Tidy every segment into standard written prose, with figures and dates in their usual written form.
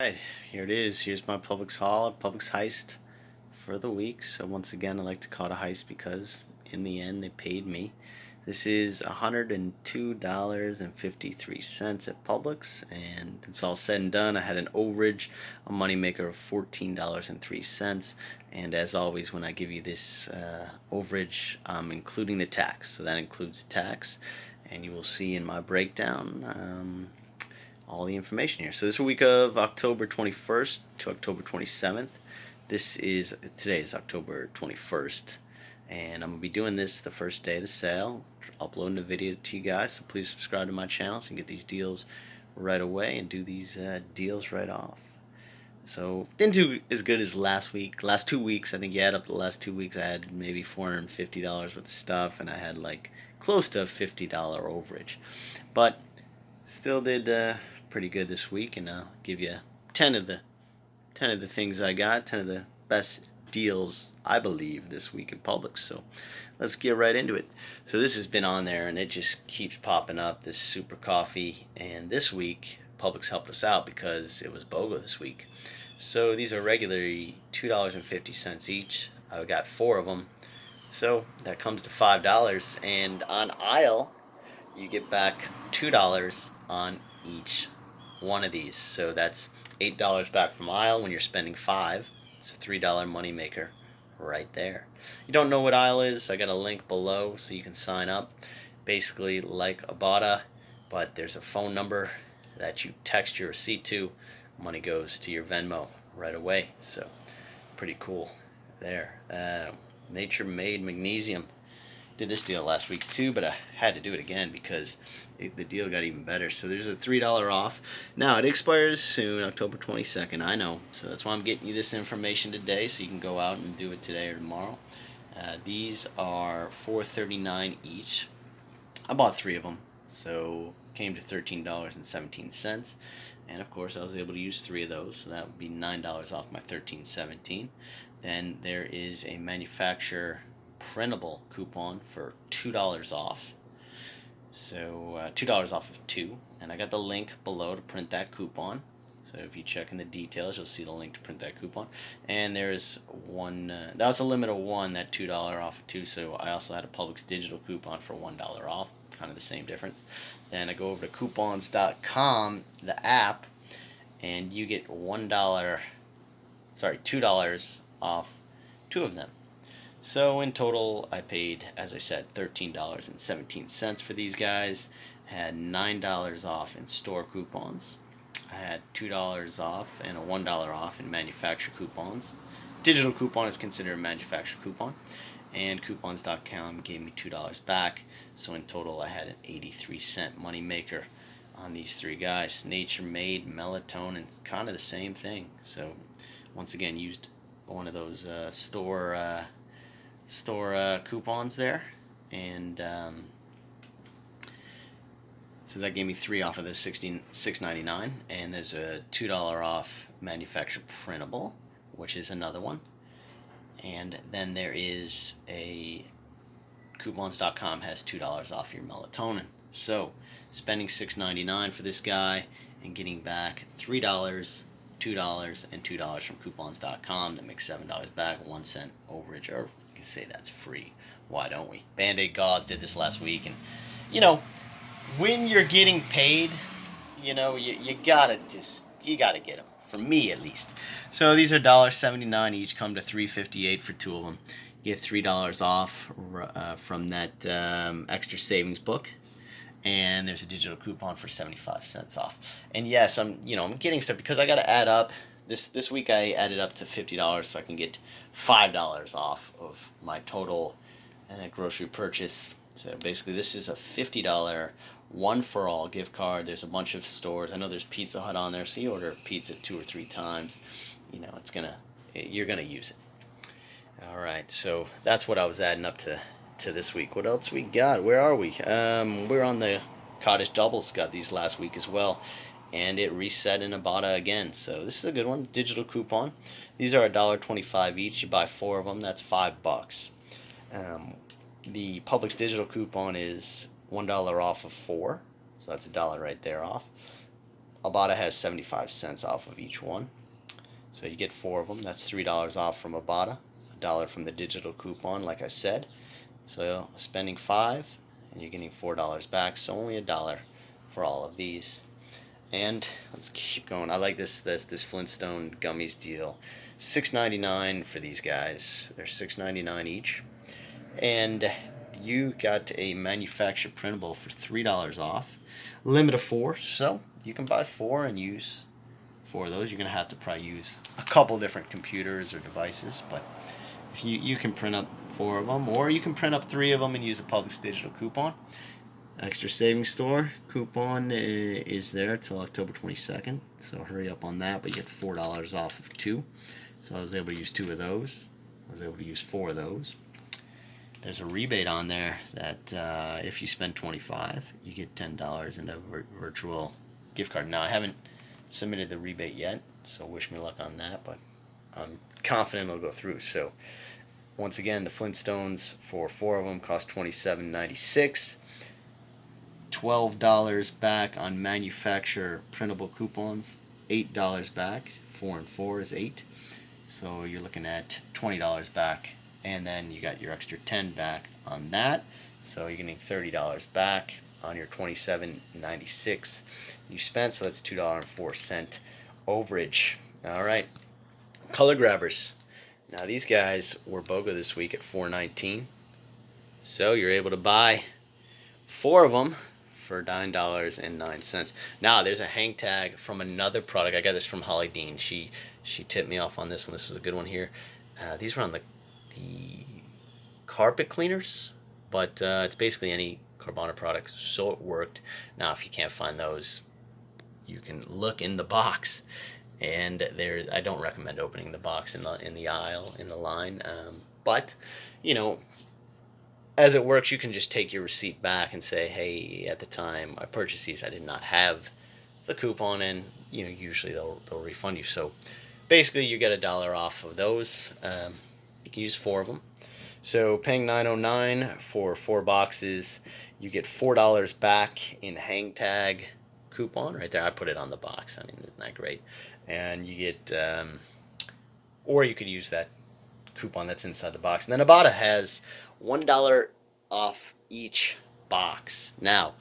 Right, here it is. Here's my Publix haul, Publix heist for the week. So once again, I like to call it a heist because in the end they paid me. This is $102.53 at Publix, and it's all said and done. I had an overage, a moneymaker of $14.03, and as always, when I give you this overage, I'm including the tax. So that includes the tax, and you will see in my breakdown. All the information here. So this is a week of October 21st to October 27th. Today is October 21st, and I'm gonna be doing this the first day of the sale, uploading the video to you guys. So please subscribe to my channel so you can get these deals right away and do these deals right off. So didn't do as good as last week. Last 2 weeks, I think you add up the last 2 weeks, I had maybe $450 worth of stuff, and I had like close to a $50 overage, but still did pretty good this week, and I'll give you 10 of the things I got, 10 of the best deals I believe this week at Publix. So let's get right into it. So this has been on there and it just keeps popping up, this super coffee, and this week Publix helped us out because it was BOGO this week. So these are regularly $2.50 each. I got 4 of them, so that comes to $5, and on aisle you get back $2 on each one of these. So that's $8 back from aisle when you're spending 5. It's a $3 money maker right there. You don't know what aisle is, I got a link below so you can sign up. Basically like Ibotta, but there's a phone number that you text your receipt to. Money goes to your Venmo right away. So pretty cool there. NatureMade Magnesium. Did this deal last week too, but I had to do it again because the deal got even better. So there's a $3 off. Now it expires soon, October 22nd, I know. So that's why I'm getting you this information today, so you can go out and do it today or tomorrow. These are $4.39 each. I bought 3 of them, so came to $13.17. And of course I was able to use 3 of those, so that would be $9 off my $13.17. Then there is a manufacturer printable coupon for $2 off. So $2 off of 2, and I got the link below to print that coupon. So if you check in the details, you'll see the link to print that coupon. And there's one, that was a limit of 1, that $2 off of 2. So I also had a Publix digital coupon for $1 off, kind of the same difference. Then I go over to coupons.com, the app, and you get $2 off 2 of them. So in total, I paid, as I said, $13.17 for these guys. Had $9 off in store coupons. I had $2 off and a $1 off in manufacturer coupons. Digital coupon is considered a manufacturer coupon. And coupons.com gave me $2 back. So in total, I had an 83-cent money maker on these 3 guys. NatureMade Melatonin, kind of the same thing. So once again, used one of those store coupons there, and so that gave me 3 off of the $6.99. And there's a $2 off manufacturer printable, which is another one. And then there is a coupons.com has $2 off your melatonin. So spending $6.99 for this guy and getting back $3, $2, and $2 from coupons.com, that makes $7 back, 1 cent overage, or you can say that's free. Why don't we? BandAid gauze did this last week, and when you're getting paid, you gotta get them. For me, at least. So these are $1.79 each, come to $3.58 for 2 of them. You get $3 off from that extra savings book. And there's a digital coupon for 75 cents off. And yes, I'm getting stuff because I got to add up. This week I added up to $50 so I can get $5 off of my total grocery purchase. So basically this is a $50 one-for-all gift card. There's a bunch of stores. I know there's Pizza Hut on there, so you order pizza 2 or 3 times. You're gonna use it. All right, so that's what I was adding up to this week. What else we got? Where are we? We're on the Cottage doubles. Got these last week as well, and it reset in Ibotta again. So this is a good one. Digital coupon. These are $1.25 each. You buy 4 of them. That's $5. The Publix digital coupon is $1 off of 4, so that's $1 right there off. Ibotta has 75 cents off of each one. So you get 4 of them. That's $3 off from Ibotta, $1 from the digital coupon, like I said. So spending 5 and you're getting $4 back. So only $1 for all of these. And let's keep going. I like this Flintstone gummies deal. $6.99 for these guys. They're $6.99 each. And you got a manufacturer printable for $3 off. Limit of 4, so you can buy 4 and use 4 of those. You're going to have to probably use a couple different computers or devices, but if you can print up 4 of them, or you can print up 3 of them and use a Publix digital coupon. Extra Savings Store coupon is there till October 22nd, so hurry up on that, but you get $4 off of 2. So I was able to use 2 of those. I was able to use 4 of those. There's a rebate on there that if you spend $25, you get $10 in a virtual gift card. Now, I haven't submitted the rebate yet, so wish me luck on that, but I'm confident it'll go through. So once again, the Flintstones for 4 of them cost $27.96. $12 back on manufacturer printable coupons, $8 back. 4 and 4 is 8, so you're looking at $20 back, and then you got your extra 10 back on that, so you're getting $30 back on your $27.96 you spent. So that's $2.04 overage. All right, color grabbers. Now these guys were BOGO this week at $4.19, so you're able to buy 4 of them for $9.09. Now there's a hang tag from another product. I got this from Holly Dean. She tipped me off on this one. This was a good one here. These were on the carpet cleaners, but it's basically any Carbona product, so it worked. Now if you can't find those, you can look in the box, and there, I don't recommend opening the box in the aisle, in the line, but you know, as it works, you can just take your receipt back and say, hey, at the time I purchased these, I did not have the coupon, and you know, usually they'll refund you. So basically you get $1 off of those. You can use 4 of them. So paying $9.09 for 4 boxes, you get $4 back in hang tag coupon right there. I put it on the box. I mean, isn't that great? And you get, or you could use that coupon that's inside the box. And then Ibotta has $1 off each box. Now,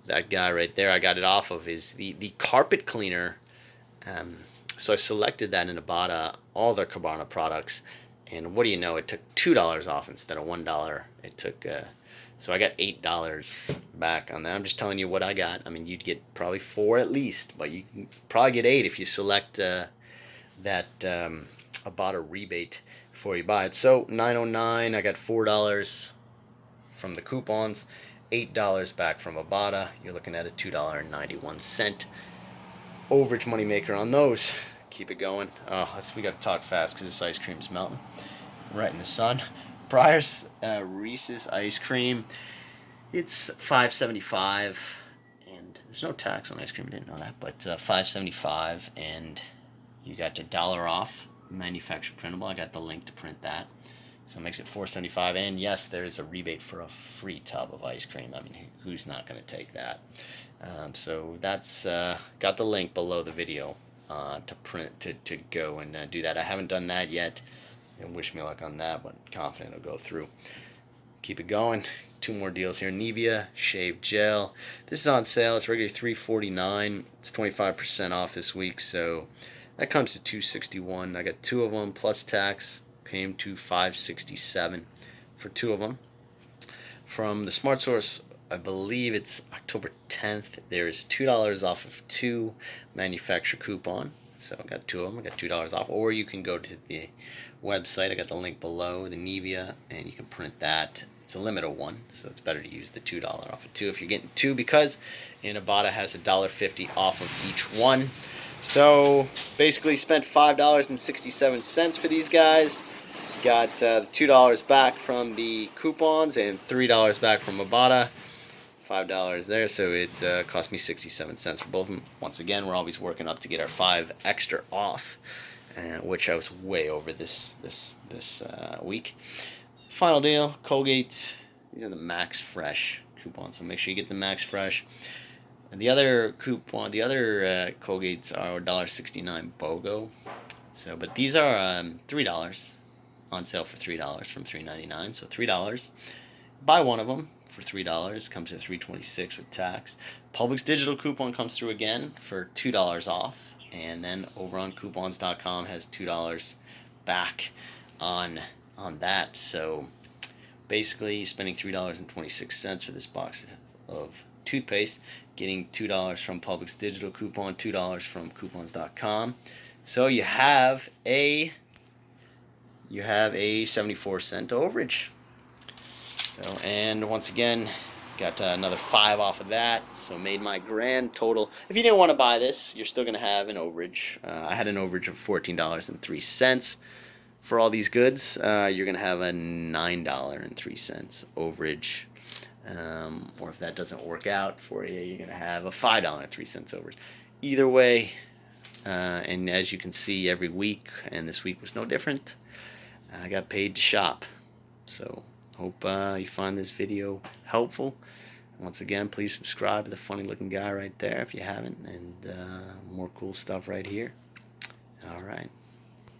that guy right there I got it off of is the carpet cleaner. So I selected that in Ibotta, all their Carbona products, and what do you know, it took $2 off instead of $1. It took, so I got $8 back on that. I'm just telling you what I got. I mean, you'd get probably 4 at least, but you can probably get 8 if you select that Ibotta rebate before you buy it. So $9.09, I got $4 from the coupons, $8 back from Ibotta. You're looking at a $2.91 overage moneymaker on those. Keep it going. We got to talk fast because this ice cream's melting right in the sun. Breyers Reese's ice cream. It's $5.75, and there's no tax on ice cream. I didn't know that, but $5.75, and you got $1 off manufacturer printable. I got the link to print that, so it makes it $4.75. And yes, there is a rebate for a free tub of ice cream. I mean, who's not going to take that? So that's got the link below the video to print to go and do that. I haven't done that yet, and wish me luck on that, but confident it'll go through. Keep it going. 2 more deals here. Nivea shave gel. This is on sale. It's regularly $3.49. It's 25% off this week, so that comes to $2.61. I got 2 of them plus tax. Came to $5.67 for 2 of them. From the Smart Source, I believe it's October 10th. There's $2 off of 2 manufacturer coupon. So I got 2 of them. I got $2 off. Or you can go to the website. I got the link below, the Nivea, and you can print that. It's a limit of 1, so it's better to use the $2 off of 2 if you're getting 2, because Ibotta has $1.50 off of each one. So basically spent $5.67 for these guys. Got $2 back from the coupons and $3 back from Ibotta. $5 there, so it cost me 67 cents for both of them. Once again, we're always working up to get our 5 extra off, which I was way over this week. Final deal, Colgate. These are the Max Fresh coupons, so make sure you get the Max Fresh. And the other coupon, the other Colgates are $1.69 BOGO. So, but these are $3 on sale for $3 from $3.99. So $3. Buy one of them for $3. Comes at $3.26 with tax. Publix digital coupon comes through again for $2 off, and then over on coupons.com has $2 back on that. So basically, spending $3.26 for this box of toothpaste, getting $2 from Publix digital coupon, $2 from coupons.com. So you have a 74-cent overage. So, and once again, got another 5 off of that, so made my grand total. If you didn't want to buy this, you're still going to have an overage. I had an overage of $14.03 for all these goods. You're going to have a $9.03 overage. Or if that doesn't work out for you, you're going to have a $5.03 overage. Either way, and as you can see every week, and this week was no different, I got paid to shop. So hope you find this video helpful. Once again, please subscribe to the funny looking guy right there if you haven't, and more cool stuff right here. All right.